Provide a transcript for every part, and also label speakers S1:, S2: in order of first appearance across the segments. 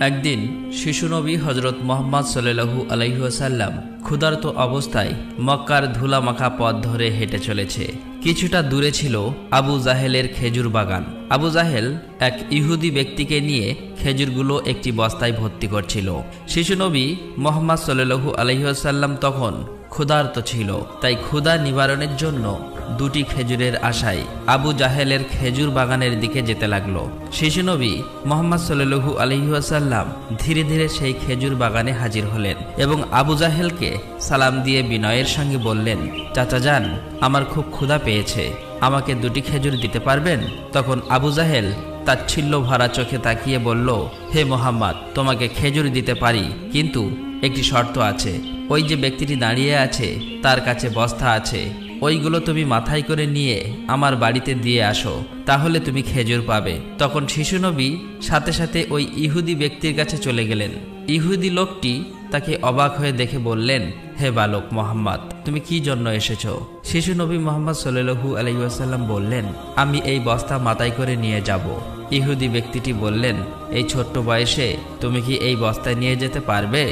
S1: একদিন শিশু নবী হজরত মুহাম্মদ সাল্লাল্লাহু আলাইহি ওয়াসাল্লাম ক্ষুধার্ত অবস্থায় মক্কার ধুলামাখা পথ ধরে হেঁটে চলেছে। কিছুটা দূরে ছিল আবু জাহেলের খেজুর বাগান। আবু জাহেল এক ইহুদি ব্যক্তিকে নিয়ে খেজুরগুলো একটি বস্তায় ভর্তি করছিল। শিশু নবী মুহাম্মদ সাল্লাল্লাহু আলাইহি ওয়াসাল্লাম তখন ক্ষুধার্ত ছিল, তাই ক্ষুধা নিবারণের জন্য দুটি খেজুরের আশায় আবু জাহেলের খেজুর বাগানের দিকে যেতে লাগলো। শিশু নবী মুহাম্মদ সাল্লাল্লাহু আলাইহি ওয়াসাল্লাম ধীরে ধীরে সেই খেজুর বাগানে হাজির হলেন এবং আবু জাহেলকে সালাম দিয়ে বিনয়ের সঙ্গে বললেন, চাচা যান, আমার খুব ক্ষুধা পেয়েছে, আমাকে দুটি খেজুর দিতে পারবেন? তখন আবু জাহেল তাচ্ছিল্য ভরা চোখে তাকিয়ে বলল, হে মুহাম্মদ, তোমাকে খেজুর দিতে পারি, কিন্তু একটি শর্ত আছে। ওই যে ব্যক্তিটি দাঁড়িয়ে আছে তার কাছে বস্তা আছে, ওইগুলো তুমি মাথায় করে নিয়ে আমার বাড়িতে দিয়ে আসো, তাহলে তুমি খেজুর পাবে। তখন শিশু নবী সাথে সাথে ওই ইহুদি ব্যক্তির কাছে চলে গেলেন। ইহুদি লোকটি তাকে অবাক হয়ে দেখে বললেন, হে বালক মুহাম্মদ, তুমি কি জন্য এসেছো? শিশু নবী মুহাম্মদ সাল্লাল্লাহু আলাইহি ওয়াসাল্লাম বললেন, আমি এই বস্তা মাথায় করে নিয়ে যাব। ইহুদি ব্যক্তিটি বললেন, এই ছোট্ট বয়সে তুমি কি এই বস্তায় নিয়ে যেতে পারবে?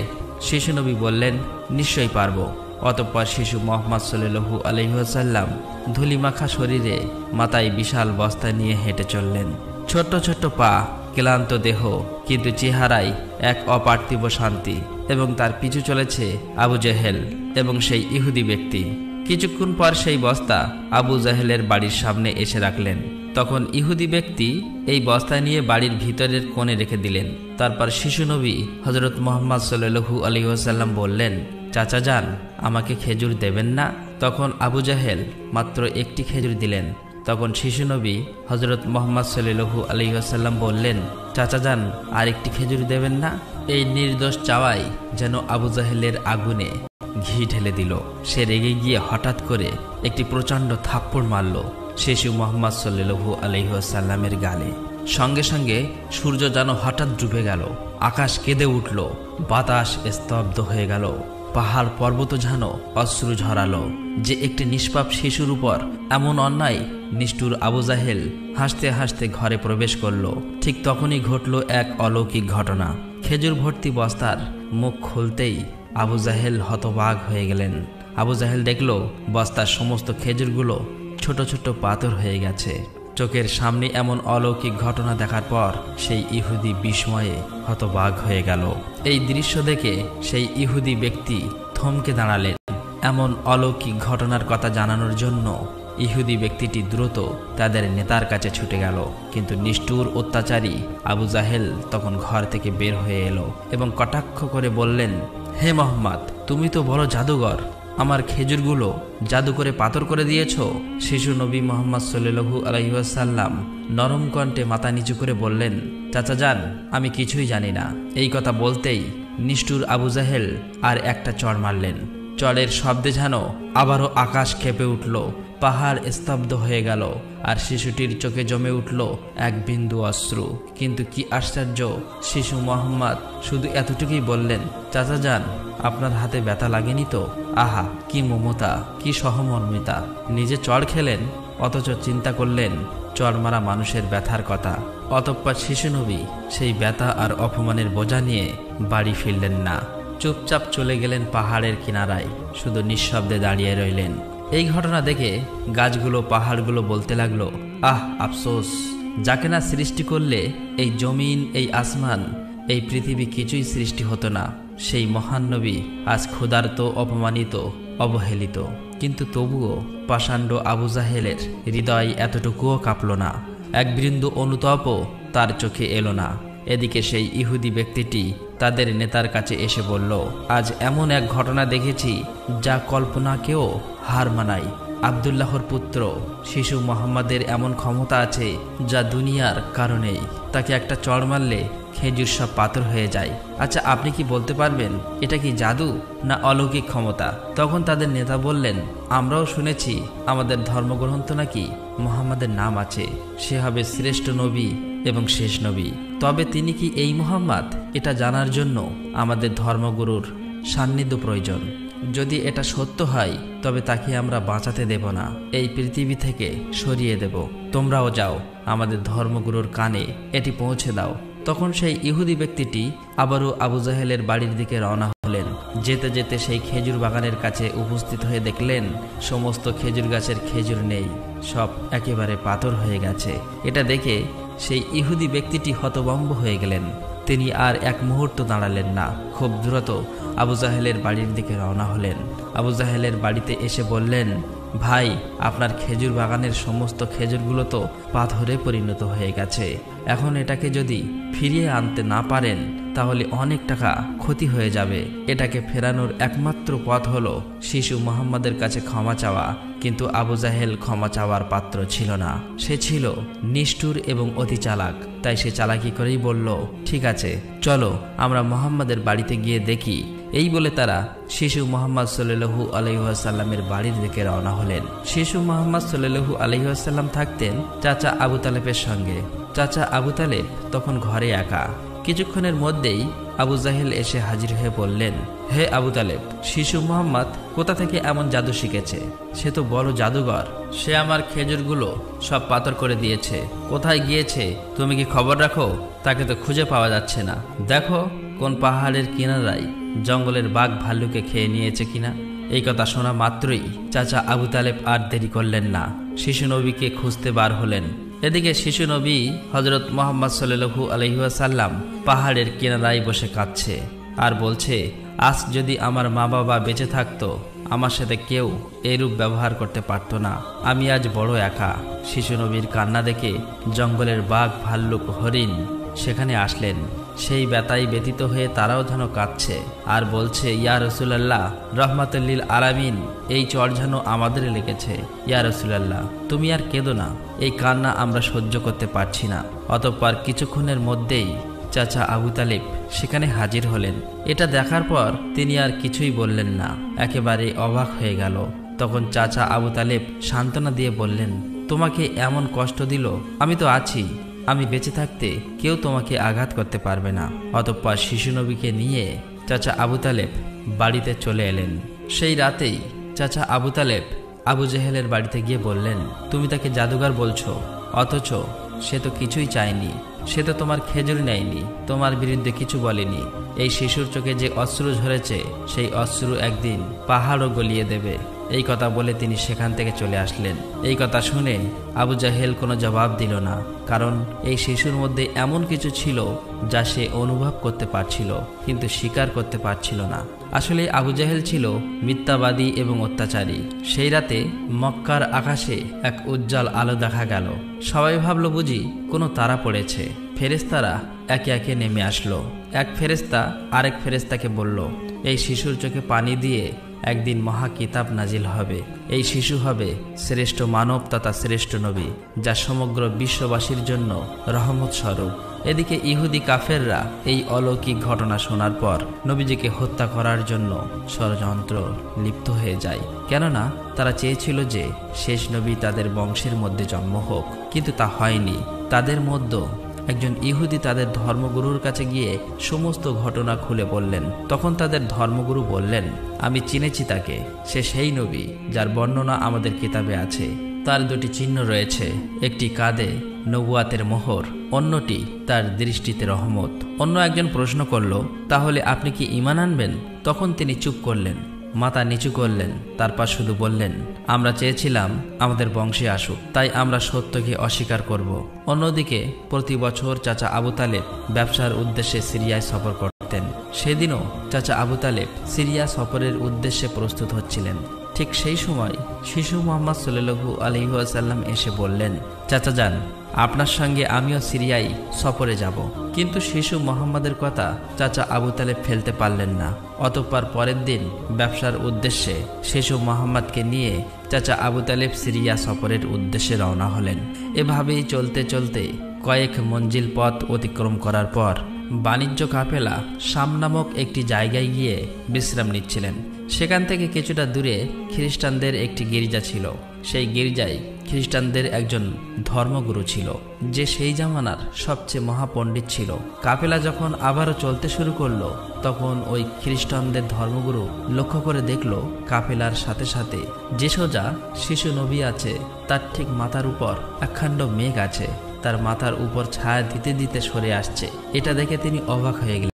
S1: শিশু নবী বললেন, নিশ্চয়ই পারবো। অতঃপর শিশু মুহাম্মদ সাল্লাল্লাহু আলাইহি ওয়াসাল্লাম ধুলিমাখা শরীরে মাথায় বিশাল বস্তা নিয়ে হেঁটে চললেন। ছোট্ট ছোট্ট পা, ক্লান্ত দেহ, কিন্তু চেহারায় এক অপার্থিব শান্তি। এবং তার পিছু চলেছে আবু জাহেল এবং সেই ইহুদি ব্যক্তি। কিছুক্ষণ পর সেই বস্তা আবু জাহেলের বাড়ির সামনে এসে রাখলেন। তখন ইহুদি ব্যক্তি এই বস্তা নিয়ে বাড়ির ভিতরের কোণে রেখে দিলেন। তারপর শিশু নবী হজরত মুহাম্মদ সাল্লাল্লাহু আলাইহি ওয়াসাল্লাম বললেন, চাচা যান, আমাকে খেজুর দেবেন না? তখন আবু জাহেল মাত্র একটি খেজুর দিলেন। তখন শিশু নবী হজরত মুহাম্মদ সাল্লাল্লাহু আলাইহি ওয়াসাল্লাম বললেন, চাচা যান, আরেকটি খেজুর দেবেন না? এই নির্দোষ চাওয়াই যেন আবু জাহেলের আগুনে ঘি ঢেলে দিল। সে রেগে গিয়ে হঠাৎ করে একটি প্রচণ্ড থাপ্পড় মারল শিশু মুহাম্মদ সাল্লাল্লাহু আলাইহি ওয়াসাল্লামের গালে। সঙ্গে সঙ্গে সূর্য যেন হঠাৎ ডুবে গেল, আকাশ কেঁদে উঠল, বাতাস স্তব্ধ হয়ে গেল, পাহাড় পর্বত যেন অশ্রু ঝরালো। যে একটি নিষ্পাপ শিশুর উপর এমন অন্যায়! নিষ্ঠুর আবু জাহেল হাসতে হাসতে ঘরে প্রবেশ করল। ঠিক তখনই ঘটল এক অলৌকিক ঘটনা। খেজুর ভর্তি বস্তার মুখ খুলতেই আবু জাহেল হতবাক হয়ে গেলেন। আবু জাহেল দেখল বস্তার সমস্ত খেজুরগুলো ছোট ছোট পাথর হয়ে গেছে। চোখের সামনে এমন অলৌকিক ঘটনা দেখার পর সেই ইহুদি বিস্ময়ে হতবাক হয়ে গেল। এই দৃশ্য দেখে সেই ইহুদি ব্যক্তি থমকে দাঁড়ালেন। এমন অলৌকিক ঘটনার কথা জানানোর জন্য ইহুদি ব্যক্তিটি দ্রুত তাদের নেতার কাছে ছুটে গেল। কিন্তু নিষ্ঠুর অত্যাচারী আবু জাহেল তখন ঘর থেকে বের হয়ে এলো এবং কটাক্ষ করে বললেন, হে মুহাম্মদ, তুমি তো বড় জাদুঘর, আমার খেজুরগুলো জাদু করে পাথর করে দিয়েছ। শিশু নবী মুহাম্মদ সাল্লাল্লাহু আলাইহি ওয়াসাল্লাম নরম কণ্ঠে মাথা নিচু করে বললেন, চাচা যান, আমি কিছুই জানি না। এই কথা বলতেই নিষ্ঠুর আবু জাহেল আর একটা চড় মারলেন। চড়ের শব্দে যেন আবারও আকাশ কেঁপে উঠল, পাহাড় স্তব্ধ হয়ে গেল, আর শিশুটির চোখে জমে উঠল এক বিন্দু অশ্রু। কিন্তু কি আশ্চর্য, শিশু মুহাম্মদ শুধু এতটুকুই বললেন, চাচা যান, আপনার হাতে ব্যথা লাগেনি তো? আহা, কি মমতা, কি সহমর্মিতা! নিজে চড় খেলেন, অথচ চিন্তা করলেন চড় মারা মানুষের ব্যথার কথা। অতঃপর শিশু নবী সেই ব্যথা আর অপমানের বোঝা নিয়ে বাড়ি ফিরলেন না। চুপচাপ চলে গেলেন পাহাড়ের কিনারায়, শুধু নিঃশব্দে দাঁড়িয়ে রইলেন। এই ঘটনা দেখে গাছগুলো, পাহাড়গুলো বলতে লাগলো, আহ আফসোস, যাকে না সৃষ্টি করলে এই জমিন, এই আসমান, এই পৃথিবী কিছুই সৃষ্টি হতো না। সেই মহান নবী আজ ক্ষুধার্ত, অপমানিত, অবহেলিত। কিন্তু তবুও পাষাণ্ড আবু জাহেলের হৃদয় এতটুকুও কাঁপল না, এক বিন্দু অনুতাপও তার চোখে এলো না। এদিকে সেই ইহুদি ব্যক্তিটি তাদের নেতার কাছে এসে বলল, আজ এমন এক ঘটনা দেখেছি যা কল্পনাকেও হার মানায়। আব্দুল্লাহর পুত্র শিশু মুহাম্মাদের এমন ক্ষমতা আছে যা দুনিয়ার কারণেই। তাকে একটা চড় মারলে খেজুর সব পাথর হয়ে যায়। আচ্ছা, আপনি কি বলতে পারবেন এটা কি জাদু না অলৌকিক ক্ষমতা? তখন তাদের নেতা বললেন, আমরাও শুনেছি আমাদের ধর্মগ্রন্থ নাকি মুহাম্মাদের নাম আছে, সে হবে শ্রেষ্ঠ নবী এবং শেষ নবী। তবে তিনি কি এই মুহাম্মদ, এটা জানার জন্য আমাদের ধর্মগুরুর সান্নিধ্য প্রয়োজন। যদি এটা সত্য হয় তবে তাকে আমরা বাঁচাতে দেব না, এই পৃথিবী থেকে সরিয়ে দেব। তোমরাও যাও, আমাদের ধর্মগুরুর কানে এটি পৌঁছে দাও। তখন সেই ইহুদি ব্যক্তিটি আবারও আবু জাহেলের বাড়ির দিকে রওনা হলেন। যেতে যেতে সেই খেজুর বাগানের কাছে উপস্থিত হয়ে দেখলেন সমস্ত খেজুর গাছের খেজুর নেই, সব একেবারে পাথর হয়ে গেছে। এটা দেখে সেই ইহুদি ব্যক্তিটি হতভম্ব হয়ে গেলেন। তিনি আর এক মুহূর্ত দাঁড়ালেন না, খুব দ্রুত আবু জাহেলের বাড়ির দিকে রওনা হলেন। আবু জাহেলের বাড়িতে এসে বললেন, ভাই, আপনার খেজুর বাগানের সমস্ত খেজুরগুলো তো পাথরে পরিণত হয়ে গেছে। এখন এটাকে যদি ফিরিয়ে আনতে না পারেন তাহলে অনেক টাকা ক্ষতি হয়ে যাবে। এটাকে ফেরানোর একমাত্র পথ হলো শিশু মুহাম্মাদের কাছে ক্ষমা চাওয়া। কিন্তু আবু জাহেল ক্ষমা চাওয়ার পাত্র ছিল না। সে ছিল নিষ্ঠুর এবং অতি চালাক। তাই সে চালাকি করেই বলল, ঠিক আছে, চলো আমরা মুহাম্মাদের বাড়িতে গিয়ে দেখি। এই বলে তারা শিশু মুহাম্মদ সাল্লাল্লাহু আলাইহি ওয়াসাল্লামের বাড়ির দিকে রওনা হলেন। শিশু মুহাম্মদ সাল্লাল্লাহু আলাইহি ওয়াসাল্লাম থাকতেন চাচা আবু তালেবের সঙ্গে। চাচা আবু তালেব তখন ঘরে একা। কিছুক্ষণের মধ্যেই আবু জাহেল এসে হাজির হয়ে বললেন, হে আবু তালেব, শিশু মুহাম্মদ কোথা থেকে এমন জাদু শিখেছে? সে তো বড় জাদুঘর। সে আমার খেজুরগুলো সব পাথর করে দিয়েছে। কোথায় গিয়েছে তুমি কি খবর রাখো? তাকে তো খুঁজে পাওয়া যাচ্ছে না। দেখো কোন পাহাড়ের কিনারায় জঙ্গলের বাঘ ভাল্লুকে খেয়ে নিয়েছে কিনা। এই কথা শোনা মাত্রই চাচা আবু তালেব আর দেরি করলেন না, শিশু নবীকে খুঁজতে বার হলেন। এদিকে শিশু নবী হযরত মুহাম্মদ সাল্লাল্লাহু আলাইহি ওয়াসাল্লাম পাহাড়ের কিনারায় বসে কাঁদছে আর বলছে, আজ যদি আমার মা বাবা বেঁচে থাকতো আমার সাথে কেউ এরূপ ব্যবহার করতে পারতো না। আমি আজ বড় একা। শিশু নবীর কান্না দেখে জঙ্গলের বাঘ ভাল্লুক হরিণ সেখানে আসলেন। সেই ব্যথায় ব্যথিত হয়ে তারাও যেন কাঁদছে আর বলছে, ইয়া রাসূলুল্লাহ, রাহমাতুল লিল আলামিন, এই চড় যেন আমাদের লেগেছে। ইয়া রাসূলুল্লাহ, তুমি আর কেঁদো না, এই কান্না আমরা সহ্য করতে পারছি না। অতঃপর কিছুক্ষণের মধ্যেই চাচা আবু তালেব সেখানে হাজির হলেন। এটা দেখার পর তিনি আর কিছুই বললেন না, একেবারে অবাক হয়ে গেল। তখন চাচা আবু তালেব সান্ত্বনা দিয়ে বললেন, তোমাকে এমন কষ্ট দিল, আমি তো আছি। আমি বেঁচে থাকতে কেউ তোমাকে আঘাত করতে পারবে না। অতঃপর শিশু নবীকে নিয়ে চাচা আবু তালেব বাড়িতে চলে এলেন। সেই রাতেই চাচা আবু তালেব আবু জাহেলের বাড়িতে গিয়ে বললেন, তুমি তাকে জাদুঘর বলছো, অথচ সে তো কিছুই চায়নি। সে তো তোমার খেজুর নেয়নি, তোমার বিরুদ্ধে কিছু বলেনি। এই শিশুর চোখে যে অশ্রু ঝরেছে সেই অশ্রু একদিন পাহাড়ও গলিয়ে দেবে। এই কথা বলে তিনি সেখান থেকে চলে আসলেন। এই কথা শুনে আবু জাহেল কোনো জবাব দিল না, কারণ এই শিশুর মধ্যে এমন কিছু ছিল যা সে অনুভব করতে পারছিল কিন্তু স্বীকার করতে পারছিল না। আসলে আবু জাহেল ছিল মিথ্যাবাদী এবং অত্যাচারী। সেই রাতে মক্কার আকাশে এক উজ্জ্বল আলো দেখা গেল। সবাই ভাবল বুঝি কোনো তারা পড়েছে। ফেরেশতারা একে একে নেমে আসলো। এক ফেরেশতা আরেক ফেরেশতাকে বলল, এই শিশুর চোখে পানি দিয়ে একদিন মহা কিতাব নাজিল হবে। এই শিশু হবে শ্রেষ্ঠ মানব তথা শ্রেষ্ঠ নবী, যা সমগ্র বিশ্ববাসীর জন্য রহমত স্বরূপ। এদিকে ইহুদি কাফেররা এই অলৌকিক ঘটনা শোনার পর নবীজিকে হত্যা করার জন্য ষড়যন্ত্র লিপ্ত হয়ে যায়। কেননা তারা চেয়েছিল যে শেষ নবী তাদের বংশের মধ্যে জন্ম হোক, কিন্তু তা হয়নি। তাদের মধ্যে একজন ইহুদি তাদের ধর্মগুরুর কাছে গিয়ে সমস্ত ঘটনা খুলে বললেন। তখন তাদের ধর্মগুরু বললেন, আমি চিনেছি তাকে, সে সেই নবী যার বর্ণনা আমাদের কিতাবে আছে। তার দুটি চিহ্ন রয়েছে, একটি কাঁধে নবুয়াতের মোহর, অন্যটি তার দৃষ্টিতে রহমত। অন্য একজন প্রশ্ন করল, তাহলে আপনি কি ঈমান আনবেন? তখন তিনি চুপ করলেন, মাথা নিচু করলেন, তারপর শুধু বললেন, আমরা চেয়েছিলাম আমাদের বংশে আসুক, তাই আমরা সত্যকে অস্বীকার করব। অন্যদিকে প্রতি বছর চাচা আবু তালেব ব্যবসার উদ্দেশ্যে সিরিয়ায় সফর করতেন। সেদিনও চাচা আবু তালেব সিরিয়া সফরের উদ্দেশ্যে প্রস্তুত হচ্ছিলেন। ঠিক সেই সময় শিশু মুহাম্মদ সাল্লাল্লাহু আলাইহি ওয়াসাল্লাম এসে বললেন, চাচা যান, আপনার সঙ্গে আমিও সিরিয়ায় সফরে যাব। কিন্তু শিশু মুহাম্মাদের কথা চাচা আবু তালেব ফেলতে পারলেন না। অতঃপর পরের দিন ব্যবসার উদ্দেশ্যে শিশু মুহাম্মাদকে নিয়ে চাচা আবু তালেব সিরিয়া সফরের উদ্দেশ্যে রওনা হলেন। এভাবেই চলতে চলতে কয়েক মঞ্জিল পথ অতিক্রম করার পর বাণিজ্য কাফেলা শাম নামক একটি জায়গায় গিয়ে বিশ্রাম নিচ্ছিলেন। সেখান থেকে কিছুটা দূরে খ্রিস্টানদের একটি গির্জা ছিল। সেই গির্জায় খ্রিস্টানদের একজন ধর্মগুরু ছিল, যে সেই জামানার সবচেয়ে মহাপণ্ডিত ছিল। কাফেলা যখন আবারও চলতে শুরু করলো, তখন ওই খ্রিস্টানদের ধর্মগুরু লক্ষ্য করে দেখল কাফেলার সাথে সাথে যে সোজা শিশু নবী আছে, তার ঠিক মাথার উপর একখণ্ড মেঘ আছে। তার মাথার উপর ছায়া দিতে দিতে সরে আসছে। এটা দেখে তিনি অবাক হয়ে গেলেন।